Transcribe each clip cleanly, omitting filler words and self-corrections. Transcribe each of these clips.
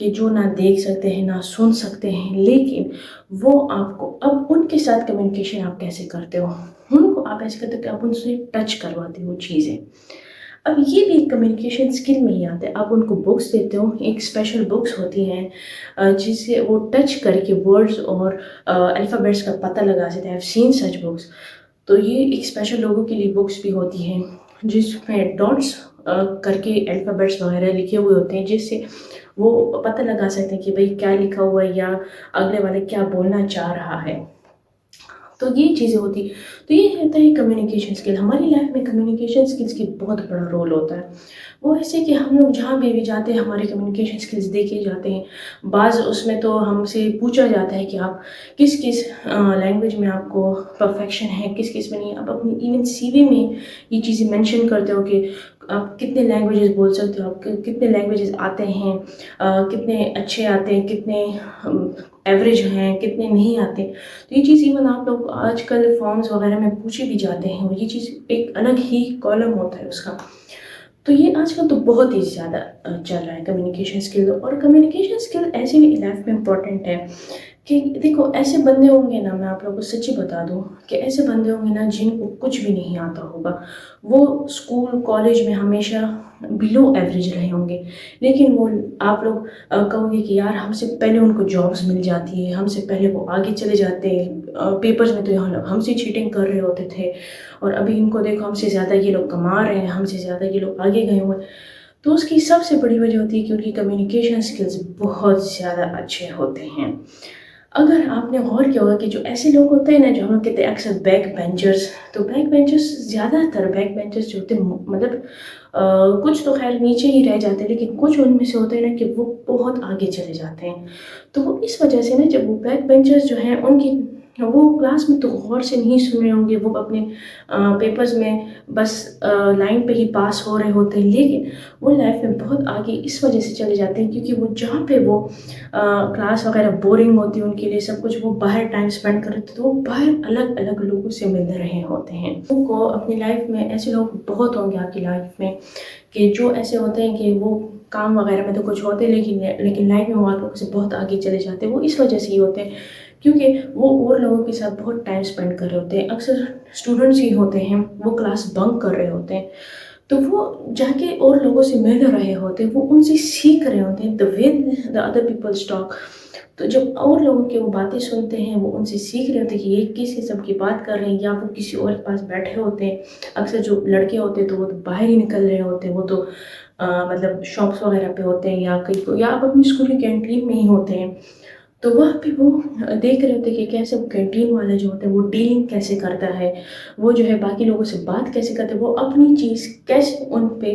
کہ جو نہ دیکھ سکتے ہیں نہ سن سکتے ہیں، لیکن وہ آپ کو اب ان کے ساتھ کمیونیکیشن آپ کیسے کرتے ہو، ان کو آپ ایسے کرتے ہو کہ آپ ان سے ٹچ کرواتے ہو چیزیں۔ اب یہ بھی کمیونیکیشن اسکل میں ہی آتا ہے، آپ ان کو بکس دیتے ہو، ایک اسپیشل بکس ہوتی ہیں جس سے وہ ٹچ کر کے ورڈز اور الفابیٹس کا پتہ لگا سکتے ہیں۔ I've seen such books۔ تو یہ ایک اسپیشل لوگوں کے لیے بکس بھی ہوتی ہیں جس میں ڈاٹس کر کے الفابیٹس وغیرہ لکھے ہوئے ہوتے ہیں، جس سے وہ پتہ لگا سکتے ہیں کہ بھئی کیا لکھا ہوا ہے یا اگلے والے کیا بولنا چاہ رہا ہے۔ تو یہ چیزیں ہوتی، تو یہ ہوتا ہے کمیونیکیشن اسکل۔ ہماری لائف میں کمیونیکیشن اسکلس کی بہت بڑا رول ہوتا ہے، وہ ایسے کہ ہم لوگ جہاں بھی جاتے ہیں ہمارے کمیونیکیشن اسکلس دیکھے جاتے ہیں۔ بعض اس میں تو ہم سے پوچھا جاتا ہے کہ آپ کس کس لینگویج میں آپ کو پرفیکشن ہے، کس کس میں نہیں۔ آپ اپنی ایون سی وی میں یہ چیزیں مینشن کرتے ہو کہ آپ کتنے لینگویجز بول سکتے ہو، آپ کتنے لینگویجز آتے ہیں، کتنے اچھے آتے ہیں، کتنے ایوریج ہیں، کتنے نہیں آتے۔ تو یہ چیز ایون آپ لوگ آج کل فارمز وغیرہ میں پوچھے بھی جاتے ہیں، اور یہ چیز ایک الگ ہی کالم ہوتا ہے اس کا۔ تو یہ آج کل تو بہت ہی زیادہ چل رہا ہے کمیونیکیشن اسکل، اور کمیونیکیشن اسکل ایسے بھی لائف میں امپورٹنٹ ہے کہ دیکھو ایسے بندے ہوں گے نا، میں آپ لوگوں کو سچی بتا دوں کہ ایسے بندے ہوں گے نا جن کو کچھ بھی نہیں آتا ہوگا، وہ اسکول کالج میں ہمیشہ بلو ایوریج رہے ہوں گے، لیکن وہ آپ لوگ کہو گے کہ یار ہم سے پہلے ان کو جابس مل جاتی ہے، ہم سے پہلے وہ آگے چلے جاتے ہیں، پیپرز میں تو ہم سے چیٹنگ کر رہے ہوتے تھے، اور ابھی ان کو دیکھو ہم سے زیادہ یہ لوگ کما رہے ہیں، ہم سے زیادہ یہ لوگ آگے گئے ہوئے ہیں۔ تو اس کی سب سے بڑی وجہ ہوتی ہے کہ ان کی کمیونیکیشن اسکلز بہت زیادہ اچھے ہوتے ہیں۔ اگر آپ نے غور کیا ہوگا کہ جو ایسے لوگ ہوتے ہیں نا، جو ہم لوگ کہتے ہیں اکثر بیک بینچرز، تو بیک بینچرز زیادہ تر بیک بینچرز جو ہوتے ہیں، مطلب کچھ تو خیر نیچے ہی رہ جاتے ہیں، لیکن کچھ ان میں سے ہوتے ہیں نا کہ وہ بہت آگے چلے جاتے ہیں۔ تو وہ اس وجہ سے نا، جب وہ بیک بینچرز جو ہیں ان کی وہ کلاس میں تو غور سے نہیں سن رہے ہوں گے، وہ اپنے پیپرز میں بس لائن پہ ہی پاس ہو رہے ہوتے ہیں، لیکن وہ لائف میں بہت آگے اس وجہ سے چلے جاتے ہیں کیونکہ وہ جہاں پہ وہ کلاس وغیرہ بورنگ ہوتی ہے ان کے لیے سب کچھ، وہ باہر ٹائم اسپینڈ کر رہے تھے، تو وہ باہر الگ الگ لوگوں سے مل رہے ہوتے ہیں۔ ان کو اپنی لائف میں ایسے لوگ بہت ہوں گے آپ کی لائف میں کہ جو ایسے ہوتے ہیں کہ وہ کام وغیرہ میں تو کچھ ہوتے لیکن لائف میں وہ آپ لوگوں سے بہت آگے چلے جاتے ہیں۔ وہ اس وجہ سے ہی ہوتے ہیں کیونکہ وہ اور لوگوں کے ساتھ بہت ٹائم اسپینڈ کر رہے ہوتے ہیں۔ اکثر اسٹوڈنٹس ہی ہوتے ہیں، وہ کلاس بنک کر رہے ہوتے ہیں، تو وہ جا کے اور لوگوں سے مل رہے ہوتے ہیں، وہ ان سے سیکھ رہے ہوتے ہیں، the way the other people talk۔ تو جب اور لوگوں کی وہ باتیں سنتے ہیں، وہ ان سے سیکھ رہے ہوتے ہیں کہ یہ کس قسم کی بات کر رہے ہیں، یا وہ کسی اور کے پاس بیٹھے ہوتے ہیں۔ اکثر جو لڑکے ہوتے ہیں تو وہ تو باہر ہی نکل رہے ہوتے ہیں، وہ تو مطلب شاپس وغیرہ پہ ہوتے ہیں، یا کہیں یا آپ اپنی اسکول کی کینٹین میں ہی ہوتے ہیں۔ تو وہاں پہ وہ دیکھ رہے ہوتے ہیں کہ کیسے وہ کینٹین والا جو ہوتا ہے وہ ڈیلنگ کیسے کرتا ہے، وہ جو ہے باقی لوگوں سے بات کیسے کرتا ہے، وہ اپنی چیز کیسے ان پہ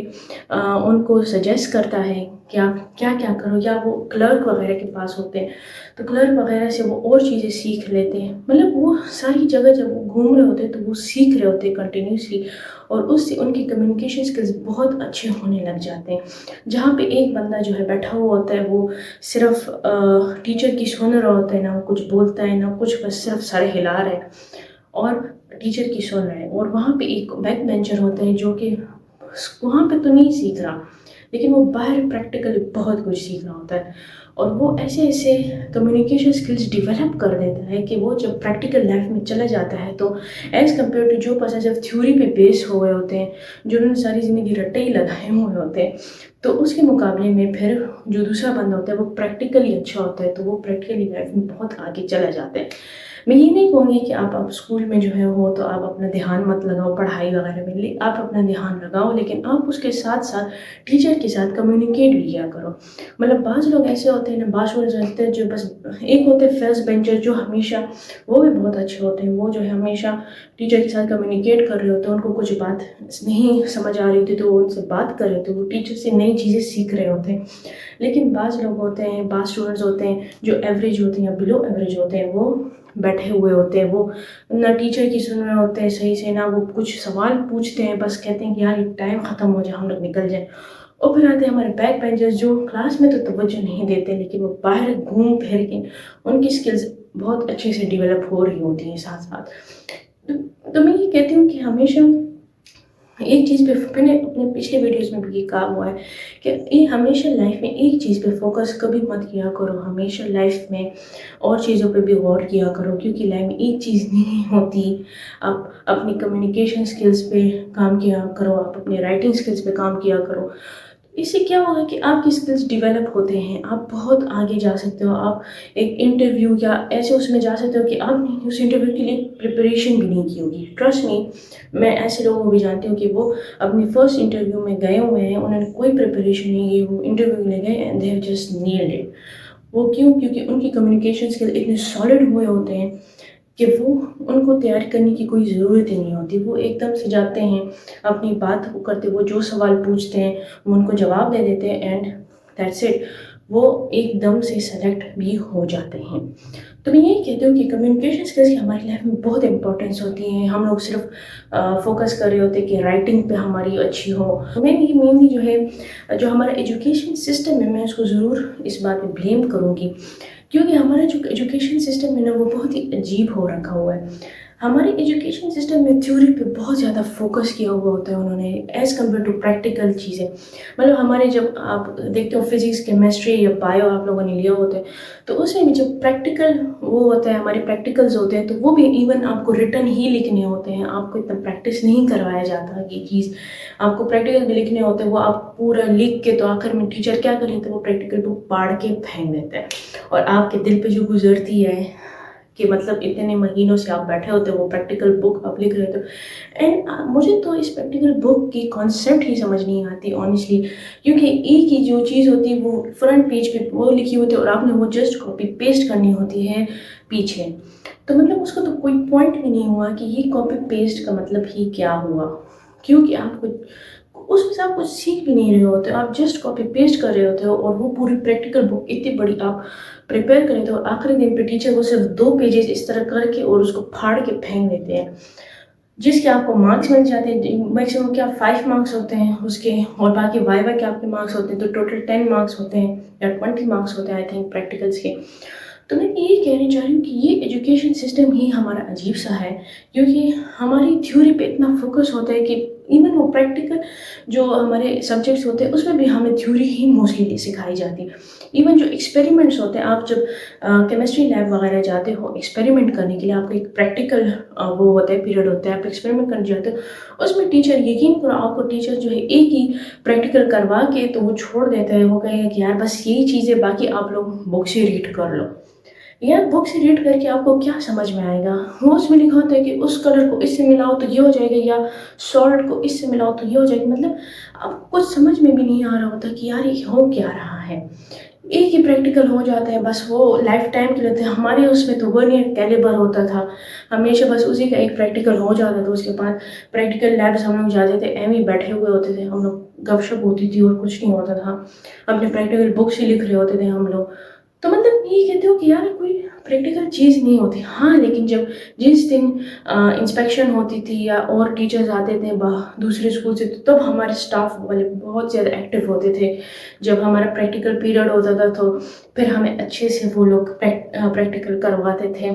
ان کو سجیسٹ کرتا ہے کیا کیا کرو، یا وہ کلرک وغیرہ کے پاس ہوتے ہیں تو کلرک وغیرہ سے وہ اور چیزیں سیکھ لیتے ہیں۔ مطلب وہ ساری جگہ جب وہ گھوم رہے ہوتے ہیں تو وہ سیکھ رہے ہوتے ہیں کنٹینیوسلی، اور اس سے ان کی کمیونیکیشن اسکلز بہت اچھے ہونے لگ جاتے ہیں۔ جہاں پہ ایک بندہ جو ہے بیٹھا ہوا ہوتا ہے، وہ صرف ٹیچر کی سن رہا ہوتا ہے، نہ وہ کچھ بولتا ہے نہ کچھ، بس صرف سر ہلا رہا ہے اور ٹیچر کی سن رہا ہے، اور وہاں پہ ایک بیک بینچر ہوتا ہے جو کہ وہاں پہ تو نہیں سیکھ رہا، لیکن وہ باہر پریکٹیکلی بہت کچھ سیکھ رہا ہوتا ہے، اور وہ ایسے ایسے کمیونیکیشن اسکلز ڈیولپ کر دیتا ہے کہ وہ جب پریکٹیکل لائف میں چلا جاتا ہے تو ایز کمپیئر ٹو جو پرسن صرف تھیوری پہ بیس ہوئے ہوتے ہیں، جنہوں نے ساری زندگی رٹے ہی لگائے ہوئے ہوتے ہیں، تو اس کے مقابلے میں پھر جو دوسرا بندہ ہوتا ہے وہ پریکٹیکلی اچھا ہوتا ہے، تو وہ پریکٹیکلی لائف میں بہت آگے چلا جاتا ہے۔ میں یہ نہیں کہوں گی کہ آپ اسکول میں جو ہے ہو تو آپ اپنا دھیان مت لگاؤ پڑھائی وغیرہ میں، آپ اپنا دھیان لگاؤ، لیکن آپ اس کے ساتھ ساتھ ٹیچر کے ساتھ کمیونیکیٹ بھی کیا کرو۔ مطلب بعض لوگ ایسے ہوتے ہیں نا، بعض لوگ ہوتے ہیں جو بس ایک ہوتے ہیں فرسٹ بینچر، جو ہمیشہ وہ بھی بہت اچھے ہوتے ہیں، وہ جو ہے ہمیشہ ٹیچر کے ساتھ کمیونیکیٹ کر رہے ہوتے ہیں، ان کو کچھ بات نہیں سمجھ آ رہی ہوتی تو وہ ان سے بات کر رہے ہوتے ہیں، وہ ٹیچر سے نئی چیزیں سیکھ رہے ہوتے ہیں۔ لیکن بعض لوگ ہوتے ہیں، بعض اسٹوڈنٹس ہوتے ہیں جو ایوریج ہوتے ہیں یا بلو ایوریج ہوتے ہیں، وہ بیٹھے ہوئے ہوتے ہیں، وہ نہ ٹیچر کی سن رہے ہوتے ہیں صحیح سے، نہ وہ کچھ سوال پوچھتے ہیں، بس کہتے ہیں کہ یار یہ ٹائم ختم ہو جائے ہم لوگ نکل جائیں۔ اور پھر آتے ہیں ہمارے بیک بینچرز جو کلاس میں تو توجہ نہیں دیتے، لیکن وہ باہر گھوم پھر کے ان کی اسکلز بہت اچھے سے ڈیولپ ہو رہی ہوتی ہیں ساتھ ساتھ۔ تو میں یہ کہتی ہوں کہ ہمیشہ ایک چیز پہ میں نے اپنے پچھلے ویڈیوز میں بھی یہ کہا ہوا ہے کہ یہ ہمیشہ لائف میں ایک چیز پہ فوکس کبھی مت کیا کرو، ہمیشہ لائف میں اور چیزوں پہ بھی غور کیا کرو، کیونکہ لائف میں ایک چیز نہیں ہوتی۔ آپ اپنی کمیونیکیشن سکلز پہ کام کیا کرو، آپ اپنے رائٹنگ سکلز پہ کام کیا کرو۔ اس سے کیا ہوگا کہ آپ کی سکلز ڈیولپ ہوتے ہیں، آپ بہت آگے جا سکتے ہو، آپ ایک انٹرویو یا ایسے اس میں جا سکتے ہو کہ آپ نے اس انٹرویو کے لیے پریپریشن بھی نہیں کی ہوگی۔ ٹرسٹ می، میں ایسے لوگوں کو بھی جانتی ہوں کہ وہ اپنی فرسٹ انٹرویو میں گئے ہوئے ہیں، انہوں نے کوئی پریپریشن نہیں کی، وہ انٹرویو لے گئے and they have just nailed it. وہ کیوں؟ کیونکہ ان کی کمیونیکیشن اسکل اتنے سالڈ ہوئے ہوتے ہیں کہ وہ ان کو تیاری کرنے کی کوئی ضرورت ہی نہیں ہوتی۔ وہ ایک دم سے جاتے ہیں، اپنی بات کرتے، وہ جو سوال پوچھتے ہیں وہ ان کو جواب دے دیتے ہیں اینڈ دیٹس اٹ، وہ ایک دم سے سلیکٹ بھی ہو جاتے ہیں۔ تو میں یہی کہتی ہوں کہ کمیونیکیشن اسکلس کی ہماری لائف میں بہت امپورٹنس ہوتی ہیں۔ ہم لوگ صرف فوکس کر رہے ہوتے کہ رائٹنگ پہ ہماری اچھی ہو۔ میں یہ مینلی جو ہے جو ہمارا ایجوکیشن سسٹم ہے، میں اس کو ضرور اس بات پہ بلیم کروں گی، کیونکہ ہمارا جو ایجوکیشن سسٹم ہے نا وہ بہت ہی عجیب ہو رکھا ہوا ہے۔ ہمارے ایجوکیشن سسٹم میں تھیوری پہ بہت زیادہ فوکس کیا ہوا ہوتا ہے انہوں نے ایز کمپیئر ٹو پریکٹیکل چیزیں۔ مطلب ہمارے جب آپ دیکھتے ہو فزکس، کیمسٹری یا بایو آپ لوگوں نے لیا ہوتا ہے تو اس میں بھی جب پریکٹیکل وہ ہوتا ہے، ہمارے پریکٹیکلز ہوتے ہیں تو وہ بھی ایون آپ کو ریٹن ہی لکھنے ہوتے ہیں، آپ کو اتنا پریکٹس نہیں کروایا جاتا یہ چیز۔ آپ کو پریکٹیکل بھی لکھنے ہوتے ہیں، وہ آپ پورا لکھ کے تو آخر میں ٹیچر کیا کر لیتے ہیں، وہ پریکٹیکل بک پاڑ کے پھینک دیتے ہیں، اور آپ کے دل پہ جو گزرتی ہے کہ مطلب اتنے مہینوں سے آپ بیٹھے ہوتے ہو وہ پریکٹیکل بک آپ لکھ رہے تھے۔ اینڈ مجھے تو اس پریکٹیکل بک کی کانسیپٹ ہی سمجھ نہیں آتی آنیسٹلی، کیونکہ ایک ہی جو چیز ہوتی ہے وہ فرنٹ پیج پہ وہ لکھی ہوتی ہے اور آپ نے وہ جسٹ کاپی پیسٹ کرنی ہوتی ہے پیچھے۔ تو مطلب اس کا تو کوئی پوائنٹ بھی نہیں ہوا کہ یہ کاپی پیسٹ کا مطلب ہی کیا ہوا، کیونکہ آپ اس میں سے آپ کچھ سیکھ بھی نہیں رہے ہوتے، آپ جسٹ کاپی پیسٹ کر رہے ہوتے ہو، اور وہ پوری پریکٹیکل بک اتنی بڑی آپ پریپیئر کریں تو آخری دن پہ ٹیچر وہ صرف 2 پیجز اس طرح کر کے اور اس کو پھاڑ کے پھینک دیتے ہیں، جس کے آپ کو مارکس مل جاتے ہیں میکسیمم کیا 5 مارکس ہوتے ہیں اس کے، اور باقی وائوا کے آپ کے مارکس ہوتے ہیں تو ٹوٹل 10 مارکس ہوتے ہیں یا 20 مارکس ہوتے ہیں آئی تھنک پریکٹیکلس کے۔ تو میں یہ کہنا چاہ رہی ہوں کہ یہ ایجوکیشن سسٹم ہی ہمارا عجیب سا ہے، کیونکہ ہماری تھیوری پہ اتنا فوکس ہوتا ہے کہ ایون وہ پریکٹیکل جو ہمارے سبجیکٹس ہوتے ہیں اس میں بھی ہمیں تھیوری ہی موسٹلی سکھائی جاتی ہے۔ ایون جو ایکسپیریمنٹس ہوتے ہیں، آپ جب کیمسٹری لیب وغیرہ جاتے ہو ایکسپیریمنٹ کرنے کے لیے، آپ کو ایک پریکٹیکل وہ ہوتا ہے پیریڈ ہوتا ہے، آپ ایکسپیریمنٹ کرنے جاتے ہو، اس میں ٹیچر یقین کرو آپ کو ٹیچر جو ہے ایک ہی پریکٹیکل کروا کے تو وہ چھوڑ دیتا ہے، وہ کہے گا کہ یار بس یہی چیز ہے، باقی آپ لوگ بک سے ریڈ کر لو۔ یار بک سے ریڈ کر کے آپ کو کیا سمجھ میں آئے گا؟ وہ اس میں لکھا ہوتا ہے کہ اس کلر کو اس سے ملاؤ تو یہ ہو جائے گا، یا سالٹ کو اس سے ملاؤ تو یہ ہو جائے گا، مطلب آپ کو سمجھ میں بھی نہیں آ رہا ہوتا کہ یار یہ ہو کیا رہا ہے۔ ایک ہی پریکٹیکل ہو جاتا ہے بس، وہ لائف ٹائم کے لیے ہمارے اس میں تو ورنیئر کیلیبر ہوتا تھا، ہمیشہ بس اسی کا ایک پریکٹیکل ہو جاتا تھا، اس کے بعد پریکٹیکل لیبس ہم لوگ جاتے تھے ایم ہی بیٹھے ہوئے ہوتے تھے ہم لوگ، گپ شپ ہوتی تھی اور کچھ نہیں ہوتا تھا، اپنے پریکٹیکل بک سے لکھ رہے ہوتے تھے ہم لوگ۔ تو مطلب یہ کہتے ہو کہ یار کوئی پریکٹیکل چیز نہیں ہوتی۔ ہاں لیکن جس دن انسپیکشن ہوتی تھی یا اور ٹیچرز آتے تھے دوسرے اسکول سے، تب ہمارے اسٹاف والے بہت زیادہ ایکٹیو ہوتے تھے۔ جب ہمارا پریکٹیکل پیریڈ ہوتا تھا تو پھر ہمیں اچھے سے وہ لوگ پریکٹیکل کرواتے تھے۔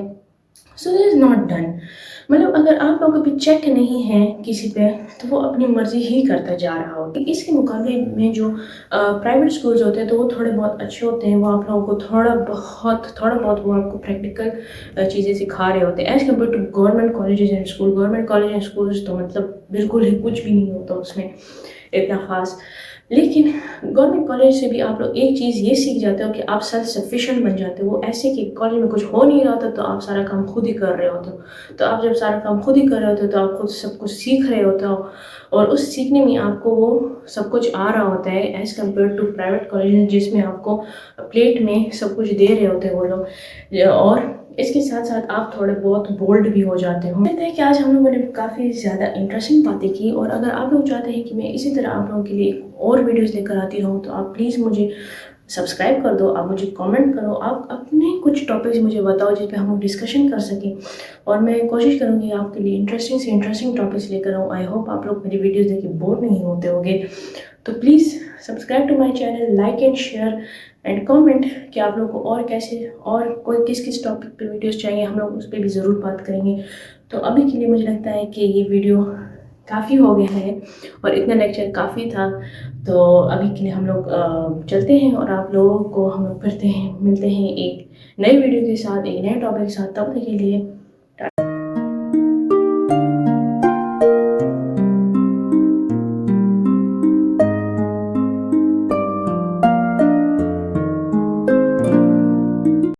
So that is not done, مطلب اگر آپ لوگ ابھی چیک نہیں ہیں کسی پہ تو وہ اپنی مرضی ہی کرتا جا رہا ہوتا ہے۔ اس کے مقابلے میں جو پرائیویٹ اسکولز ہوتے ہیں تو وہ تھوڑے بہت اچھے ہوتے ہیں، وہ آپ لوگوں کو تھوڑا بہت وہ آپ کو پریکٹیکل چیزیں سکھا رہے ہوتے ہیں as compare to government colleges and school. Government college and schools تو مطلب بالکل ہی کچھ بھی نہیں ہوتا اس میں اتنا خاص، لیکن گورنمنٹ کالج سے بھی آپ لوگ ایک چیز یہ سیکھ جاتے ہو کہ آپ سیلف سفیشینٹ بن جاتے ہو۔ وہ ایسے کہ کالج میں کچھ ہو نہیں رہا تھا تو آپ سارا کام خود ہی کر رہے ہوتے ہو، تو آپ جب سارا کام خود ہی کر رہے ہوتے ہو تو آپ خود سب کچھ سیکھ رہے ہوتے ہو، اور اس سیکھنے میں آپ کو وہ سب کچھ آ رہا ہوتا ہے as compare to private college جس میں آپ کو پلیٹ میں سب کچھ دے رہے ہوتے ہیں وہ لوگ، اور اس کے ساتھ ساتھ آپ تھوڑے بہت بولڈ بھی ہو جاتے ہو۔ کہتے ہیں کہ آج ہم لوگوں نے کافی زیادہ انٹرسٹنگ باتیں کی، اور اگر آپ لوگ چاہتے ہیں کہ میں اسی طرح آپ لوگوں کے لیے اور ویڈیوز لے کر آتی رہوں تو آپ پلیز مجھے سبسکرائب کر دو، آپ مجھے کامنٹ کرو، آپ اپنے کچھ ٹاپکس مجھے بتاؤ جس پہ ہم لوگ ڈسکشن کر سکیں، اور میں کوشش کروں گی آپ کے لیے انٹرسٹنگ سے انٹرسٹنگ ٹاپکس لے کر آؤں۔ آئی ہوپ آپ لوگ میری ویڈیوز دیکھ کے بور نہیں ہوتے ہوگے، تو please subscribe to my channel, like and share and comment کہ آپ لوگ کو اور کیسے اور کوئی کس ٹاپک پہ ویڈیوز چاہیے، ہم لوگ اس پہ بھی ضرور بات کریں گے۔ تو ابھی کے لیے مجھے لگتا ہے کہ یہ ویڈیو کافی ہو گیا ہے اور اتنا لیکچر کافی تھا. تو ابھی کے لیے ہم لوگ چلتے ہیں اور آپ لوگوں کو ہم لوگ ملتے ہیں ایک نئے ویڈیو کے ساتھ، ایک نئے ٹاپک کے ساتھ. تب تک کے لیے